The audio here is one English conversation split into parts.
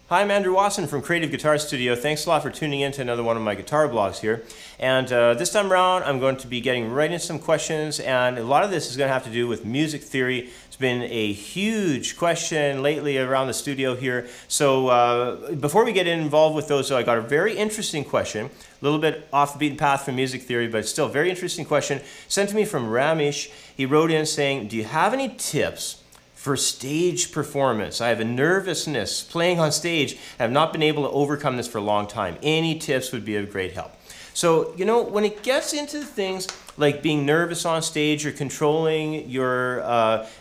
Hi, I'm Andrew Wasson from Creative Guitar Studio. Thanks a lot for tuning in to another one of my guitar blogs here. And this time around, I'm going to be getting right into some questions, and a lot of this is going to have to do with music theory. It's been a huge question lately around the studio here. So before we get involved with those, I got a very interesting question, a little bit off the beaten path from music theory, but still a very interesting question sent to me from Ramesh. He wrote in saying, do you have any tips for stage performance? I have a nervousness playing on stage. I have not been able to overcome this for a long time. Any tips would be of great help. So, you know, when it gets into things like being nervous on stage or controlling your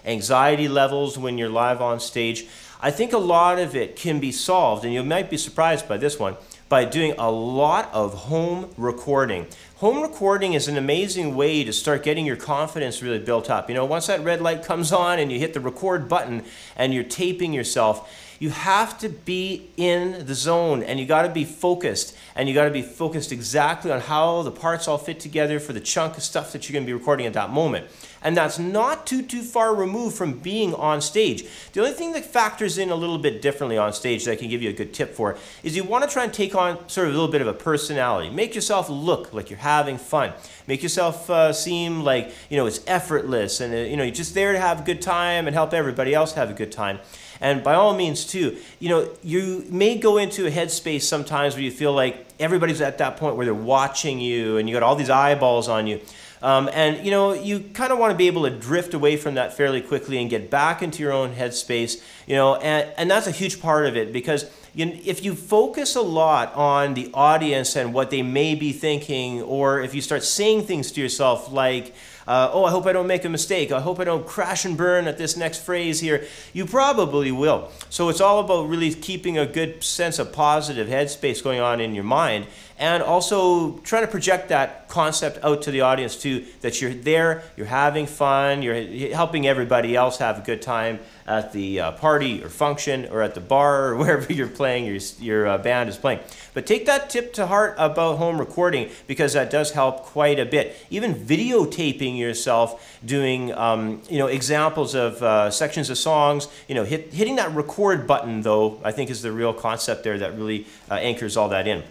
anxiety levels when you're live on stage, I think a lot of it can be solved, and you might be surprised by this one, by doing a lot of home recording. Home recording is an amazing way to start getting your confidence really built up. You know, once that red light comes on and you hit the record button and you're taping yourself, you have to be in the zone, and you got to be focused, and you got to be focused exactly on how the parts all fit together for the chunk of stuff that you're going to be recording at that moment. And that's not too far removed from being on stage. The only thing that factors in a little bit differently on stage that I can give you a good tip for is you want to try and take on sort of a little bit of a personality. Make yourself look like you're having fun. Make yourself seem like, you know, it's effortless, and you know, you're just there to have a good time and help everybody else have a good time. And by all means too, you know, you may go into a headspace sometimes where you feel like everybody's at that point where they're watching you and you got all these eyeballs on you. And you know, you kind of want to be able to drift away from that fairly quickly and get back into your own headspace, you know, and that's a huge part of it, because if you focus a lot on the audience and what they may be thinking, or if you start saying things to yourself like, oh, I hope I don't make a mistake, I hope I don't crash and burn at this next phrase here, you probably will. So it's all about really keeping a good sense of positive headspace going on in your mind, and also trying to project that concept out to the audience too, that you're there, you're having fun, you're helping everybody else have a good time at the party or function or at the bar or wherever you're playing, your band is playing. But take that tip to heart about home recording, because that does help quite a bit. Even videotaping yourself doing you know, examples of sections of songs, you know, hitting that record button though, I think is the real concept there that really anchors all that in.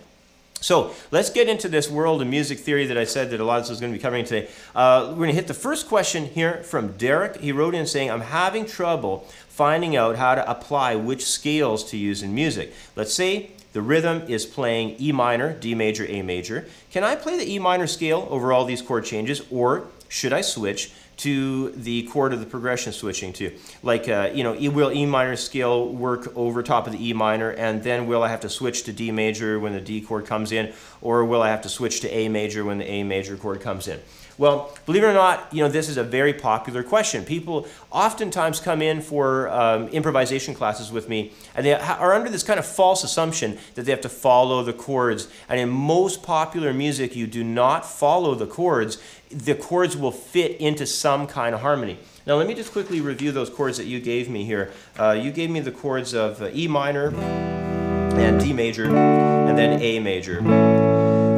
So let's get into this world of music theory that I said that a lot of us is going to be covering today. We're going to hit the first question here from Dereck. He wrote in saying, I'm having trouble finding out how to apply which scales to use in music. Let's say the rhythm is playing E minor, D major, A major. Can I play the E minor scale over all these chord changes, or should I switch to the chord of the progression switching to? Like, you know, will E minor scale work over top of the E minor, and then will I have to switch to D major when the D chord comes in, or will I have to switch to A major when the A major chord comes in? Well, believe it or not, you know, this is a very popular question. People oftentimes come in for improvisation classes with me, and they are under this kind of false assumption that they have to follow the chords. And in most popular music, you do not follow the chords. The chords will fit into some kind of harmony. Now, let me just quickly review those chords that you gave me here. You gave me the chords of E minor and D major, and then A major.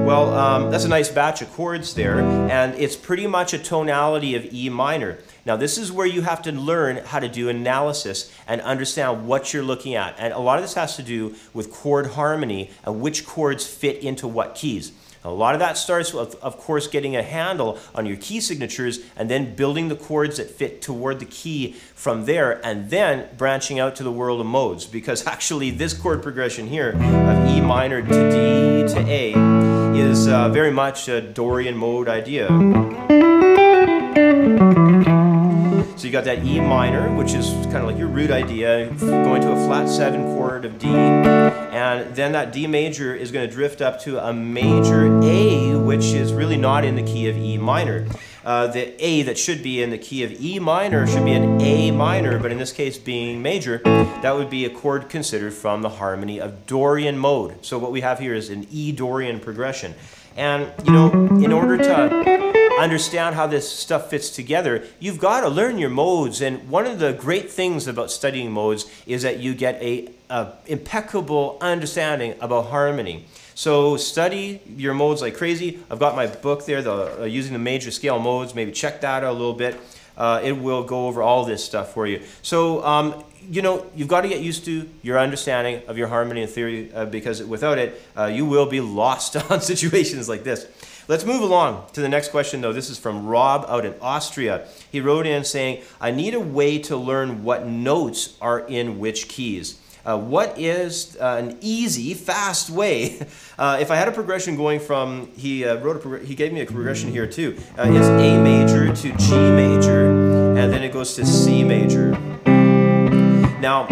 Well, that's a nice batch of chords there, and it's pretty much a tonality of E minor. Now, this is where you have to learn how to do analysis and understand what you're looking at. And a lot of this has to do with chord harmony and which chords fit into what keys. A lot of that starts with, of course, getting a handle on your key signatures and then building the chords that fit toward the key from there, and then branching out to the world of modes, because actually this chord progression here of E minor to D to A is very much a Dorian mode idea. So you got that E minor, which is kind of like your root idea, going to a flat 7 chord of D, and then that D major is going to drift up to a major A, which is really not in the key of E minor. The A that should be in the key of E minor should be an A minor, but in this case being major, that would be a chord considered from the harmony of Dorian mode. So what we have here is an E Dorian progression. And, you know, in order to understand how this stuff fits together, you've got to learn your modes. And one of the great things about studying modes is that you get a impeccable understanding about harmony. So study your modes like crazy. I've got my book there, using the major scale modes. Maybe check that out a little bit. It will go over all this stuff for you. So you know, you've got to get used to your understanding of your harmony and theory because without it, you will be lost on situations like this. Let's move along to the next question, though. This is from Rob out in Austria. He wrote in saying, I need a way to learn what notes are in which keys. What is an easy, fast way? If I had a progression going from, he gave me a progression here too. It's A major to G major, and then it goes to C major. Now,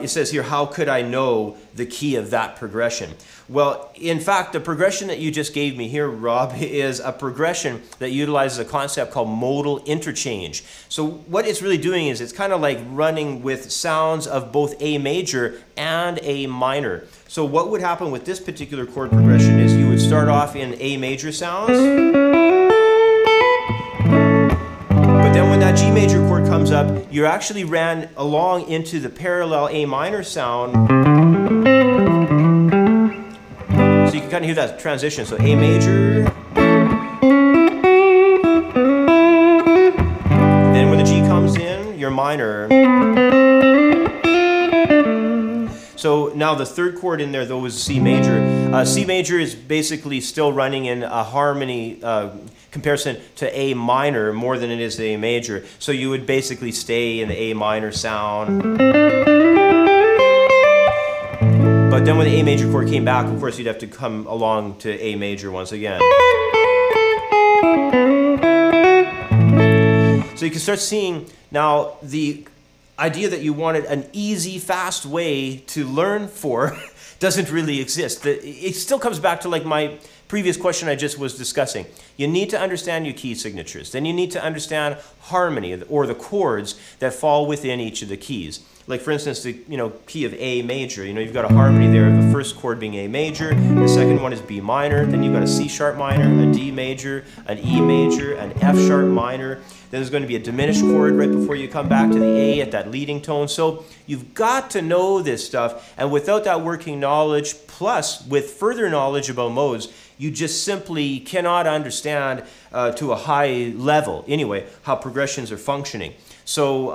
it says here, how could I know the key of that progression? Well, in fact, the progression that you just gave me here, Rob, is a progression that utilizes a concept called modal interchange. So what it's really doing is it's kind of like running with sounds of both A major and A minor. So what would happen with this particular chord progression is you would start off in A major sounds. Then when that G major chord comes up, you actually ran along into the parallel A minor sound. So you can kind of hear that transition. So A major. Then when the G comes in, your minor. So now the third chord in there, though, was C major. C major is basically still running in a harmony comparison to A minor more than it is to A major. So you would basically stay in the A minor sound. But then when the A major chord came back, of course, you'd have to come along to A major once again. So you can start seeing now the idea that you wanted an easy, fast way to learn for doesn't really exist. It still comes back to like my previous question I just was discussing. You need to understand your key signatures. Then you need to understand harmony or the chords that fall within each of the keys. Like for instance, the key of A major. You've got a harmony there of the first chord being A major. The second one is B minor. Then you've got a C sharp minor, a D major, an E major, an F sharp minor. Then there's going to be a diminished chord right before you come back to the A at that leading tone. So you've got to know this stuff. And without that working knowledge, plus with further knowledge about modes, you just simply cannot understand to a high level, anyway, how progressions are functioning. So,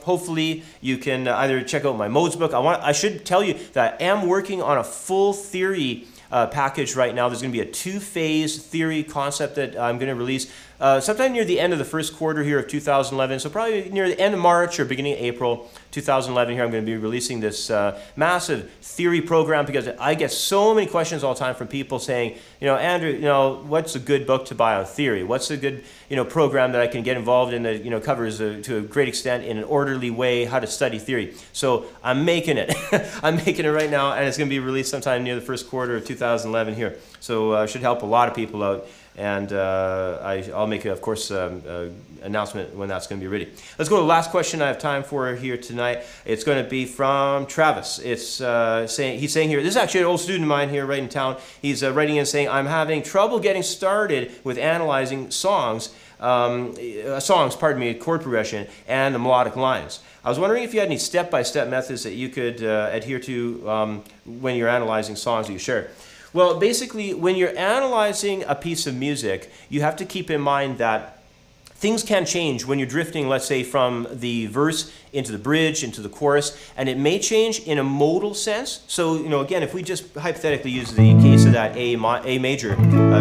hopefully you can either check out my modes book. I should tell you that I am working on a full theory package right now. There's going to be a two-phase theory concept that I'm going to release sometime near the end of the first quarter here of 2011. So probably near the end of March or beginning of April 2011 here, I'm going to be releasing this massive theory program because I get so many questions all the time from people saying, Andrew, what's a good book to buy on theory? What's a good, program that I can get involved in that, covers to a great extent in an orderly way how to study theory? So I'm making it. I'm making it right now, and it's going to be released sometime near the first quarter of 2011 here. So it should help a lot of people out. And I'll make, of course, announcement when that's going to be ready. Let's go to the last question I have time for here tonight. It's going to be from Travis. It's he's saying here, this is actually an old student of mine here right in town. He's writing in saying, I'm having trouble getting started with analyzing songs, chord progression, and the melodic lines. I was wondering if you had any step-by-step methods that you could adhere to when you're analyzing songs that you share. Well, basically, when you're analyzing a piece of music, you have to keep in mind that things can change when you're drifting, let's say, from the verse into the bridge, into the chorus, and it may change in a modal sense. So, again, if we just hypothetically use the case of that A major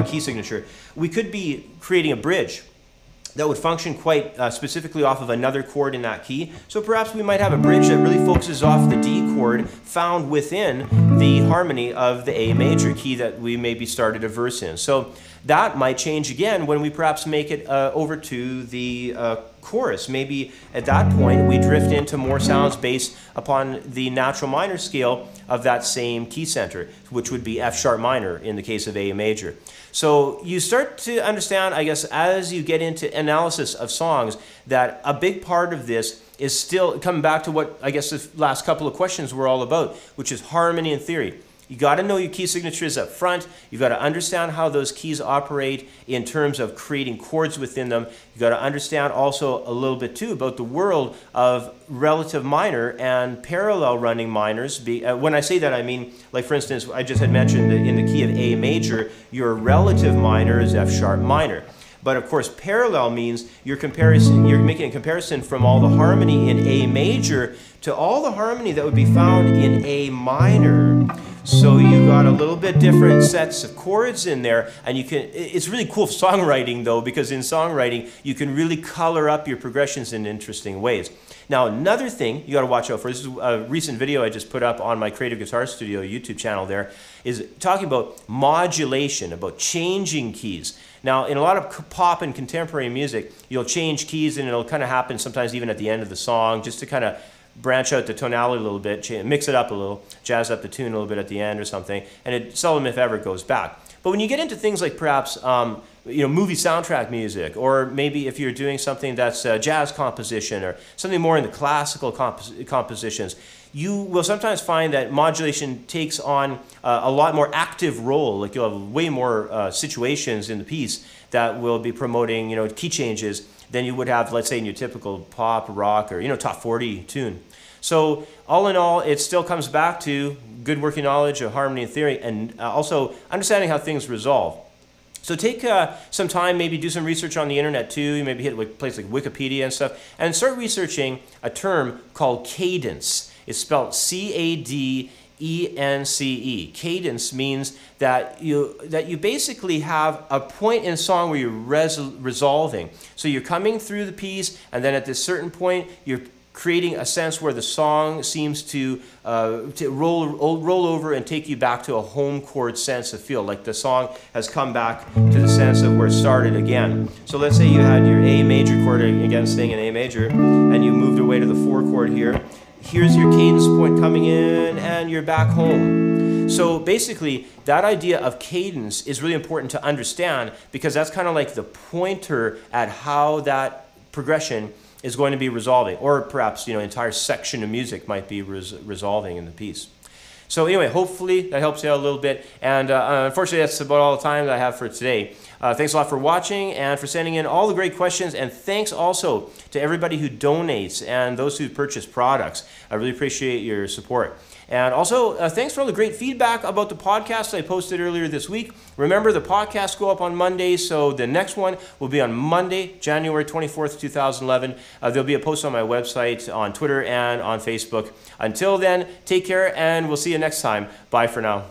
key signature, we could be creating a bridge that would function quite specifically off of another chord in that key. So perhaps we might have a bridge that really focuses off the D chord found within the harmony of the A major key that we maybe started a verse in. So that might change again when we perhaps make it over to the chorus. Maybe at that point we drift into more sounds based upon the natural minor scale of that same key center, which would be F sharp minor in the case of A major. So you start to understand, I guess, as you get into analysis of songs, that a big part of this is still coming back to what I guess the last couple of questions were all about, which is harmony and theory. You got to know your key signatures up front. You've got to understand how those keys operate in terms of creating chords within them. You've got to understand also a little bit too about the world of relative minor and parallel running minors. When I say that, I mean, like for instance, I just had mentioned that in the key of A major, your relative minor is F sharp minor. But of course, parallel means you're making a comparison from all the harmony in A major to all the harmony that would be found in A minor. So you got a little bit different sets of chords in there, and it's really cool songwriting though, because in songwriting you can really color up your progressions in interesting ways. Now another thing you got to watch out for, this is a recent video I just put up on my Creative Guitar Studio YouTube channel there, is talking about modulation, about changing keys. Now in a lot of pop and contemporary music, you'll change keys and it'll kind of happen sometimes even at the end of the song, just to kind of branch out the tonality a little bit, mix it up a little, jazz up the tune a little bit at the end or something, and it seldom if ever goes back. But when you get into things like perhaps movie soundtrack music, or maybe if you're doing something that's jazz composition or something more in the classical compositions, you will sometimes find that modulation takes on a lot more active role. Like you'll have way more situations in the piece that will be promoting key changes than you would have, let's say, in your typical pop, rock, or top 40 tune. So all in all, it still comes back to good working knowledge of harmony and theory, and also understanding how things resolve. So take some time, maybe do some research on the internet too. You maybe hit a place like Wikipedia and stuff, and start researching a term called cadence. It's spelled C-A-D-E-N-C-E. Cadence means that you basically have a point in a song where you're resolving. So you're coming through the piece, and then at this certain point, you're creating a sense where the song seems to roll over and take you back to a home chord sense of feel, like the song has come back to the sense of where it started again. So let's say you had your A major chord, again staying in A major, and you moved away to the 4 chord here. Here's your cadence point coming in, and you're back home. So basically, that idea of cadence is really important to understand, because that's kind of like the pointer at how that progression is going to be resolving, or perhaps an entire section of music might be resolving in the piece. So anyway, hopefully that helps you out a little bit, and unfortunately that's about all the time that I have for today. Thanks a lot for watching and for sending in all the great questions, and thanks also to everybody who donates and those who purchase products. I really appreciate your support. And also, thanks for all the great feedback about the podcast I posted earlier this week. Remember, the podcasts go up on Mondays, so the next one will be on Monday, January 24th, 2011. There'll be a post on my website, on Twitter, and on Facebook. Until then, take care, and we'll see you next time. Bye for now.